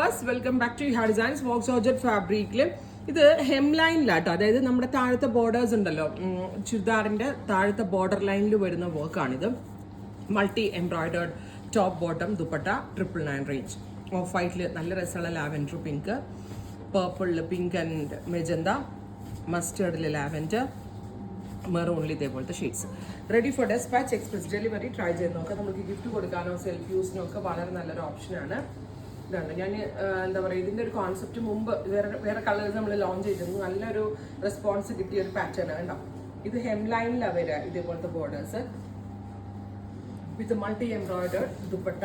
Viewers, welcome back to ഹാ designs Woakes ഓർജറ്റ് ഫാബ്രിക്കിൽ. ഇത് ഹെം ലൈനിലാട്ടോ, അതായത് നമ്മുടെ താഴത്തെ ബോർഡേഴ്സ് ഉണ്ടല്ലോ, ചുരിദാറിന്റെ താഴത്തെ ബോർഡർ ലൈനിൽ വരുന്ന വർക്കാണിത്. Multi embroidered top bottom dupatta 999 range. Off വൈറ്റിൽ നല്ല രസമുള്ള ലാവൻഡർ പിങ്ക്, പേർപ്പിളിൽ പിങ്ക് ആൻഡ് മെജന്ത, മസ്റ്റേർഡിൽ ലാവൻഡർ, മെറൂണിൽ ഇതേപോലത്തെ shades. Ready for dispatch, express delivery. Try ചെയ്ത് നോക്കാം. നമുക്ക് ഗിഫ്റ്റ് കൊടുക്കാനോ സെൽഫ് യൂസിനോ ഒക്കെ വളരെ നല്ലൊരു ഓപ്ഷനാണ്. ഇതാണ് ഞാൻ എന്താ പറയുക, ഇതിൻ്റെ ഒരു കോൺസെപ്റ്റ് മുമ്പ് വേറെ കളേഴ്സ് നമ്മൾ ലോഞ്ച് ചെയ്തിരുന്നു. നല്ലൊരു റെസ്പോൺസ് കിട്ടിയ ഒരു പാറ്റേൺ ആണ് കേട്ടോ. ഇത് ഹെം ലൈനിലാണ് വരിക, ഇതേപോലത്തെ borders with multi embroidered dupatta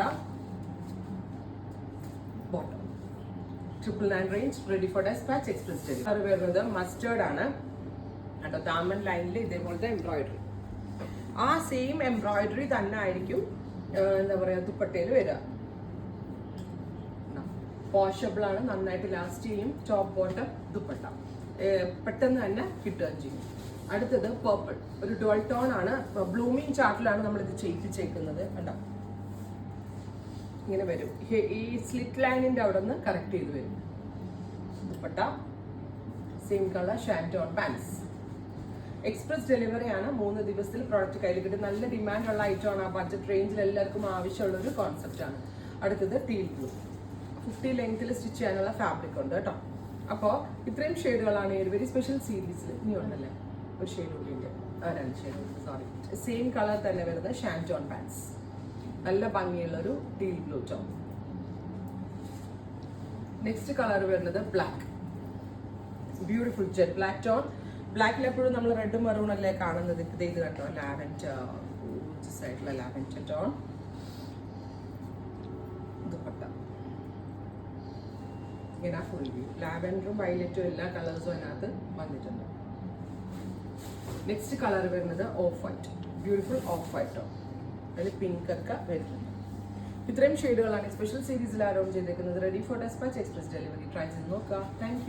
bottom. 999 range. Ready for dispatch, express delivery. അത് വരുന്നത് മസ്റ്റേർഡ് ആണ് കേട്ടോ. താമൻ ലൈനിൽ ഇതേപോലത്തെ എംബ്രോയിഡറി, ആ സെയിം എംബ്രോയിഡറി തന്നെ ആയിരിക്കും എന്താ പറയുക ദുപ്പട്ടയിൽ വരിക. വാഷബിൾ ആണ്, നന്നായിട്ട് ലാസ്റ്റ് ചെയ്യും. ടോപ്പ് ബോട്ടം ദുപ്പട്ട പെട്ടെന്ന് തന്നെ കിട്ടുകയും ചെയ്യും. അടുത്തത് പേർപ്പിൾ, ഒരു 12 ടോൺ ആണ്. ബ്ലൂമിങ് ചാർട്ടിലാണ് നമ്മൾ ഇത് ചെയ്യിപ്പിച്ചേക്കുന്നത് കണ്ടോ. ഇങ്ങനെ വരും, ഈ സ്ലിറ്റ് ലൈനിന്റെ അവിടെ നിന്ന് കറക്റ്റ് ചെയ്ത് വരും. Dupatta same colour shantoon pants. Express delivery ആണ്. 3 ദിവസത്തിൽ പ്രോഡക്റ്റ് കയ്യിൽ കിട്ടും. നല്ല ഡിമാൻഡുള്ള ഐറ്റമാണ്. ആ ബഡ്ജറ്റ് റേഞ്ചിൽ എല്ലാവർക്കും ആവശ്യമുള്ളൊരു കോൺസെപ്റ്റ് ആണ്. അടുത്തത് ടീൽ ബ്ലൂ, 50 ലെങ്ത്തിൽ സ്റ്റിച്ച് ചെയ്യാനുള്ള ഫാബ്രിക് ഉണ്ട് കേട്ടോ. അപ്പോൾ ഇത്രയും ഷെയ്ഡുകളാണ് ഈ ഒരു വെരി സ്പെഷ്യൽ സീരീസിൽ. ഇനി ഉണ്ടല്ലേ ഒരു ഷെയ്ഡ് കൂടിയുണ്ട്, 2 ഷെയ്ഡ്, സോറി. സെയിം കളർ തന്നെ വരുന്നത് ഷാൻറ്റോൺ പാൻസ്. നല്ല ഭംഗിയുള്ളൊരു teal blue tone. Next colour വരുന്നത് black, beautiful jet black tone. ബ്ലാക്കിൽ എപ്പോഴും നമ്മൾ റെഡ് മെറൂൺ അല്ലേ കാണുന്നത്. ഇത് കണ്ടോ, ലാവൻഡർ ആയിട്ടുള്ള ലാവൻഡർ ടോൺ ദുപ്പട്ട. ഇങ്ങനെ ഫുൾ വ്യൂ, ലാവൻഡറും വയലറ്റും എല്ലാ കളേഴ്സും അതിനകത്ത് വന്നിട്ടുണ്ട്. നെക്സ്റ്റ് കളർ വരുന്നത് off white, beautiful off white tone. അതിൽ പിങ്ക് ഒക്കെ വരുന്നുണ്ട്. ഇത്രയും ഷെയ്ഡുകളാണ് സ്പെഷ്യൽ സീരീസിൽ അറൗണ്ട് ചെയ്തേക്കുന്നത്. Ready for dispatch, express delivery. Try ചെയ്ത് നോക്കുക. Thank U.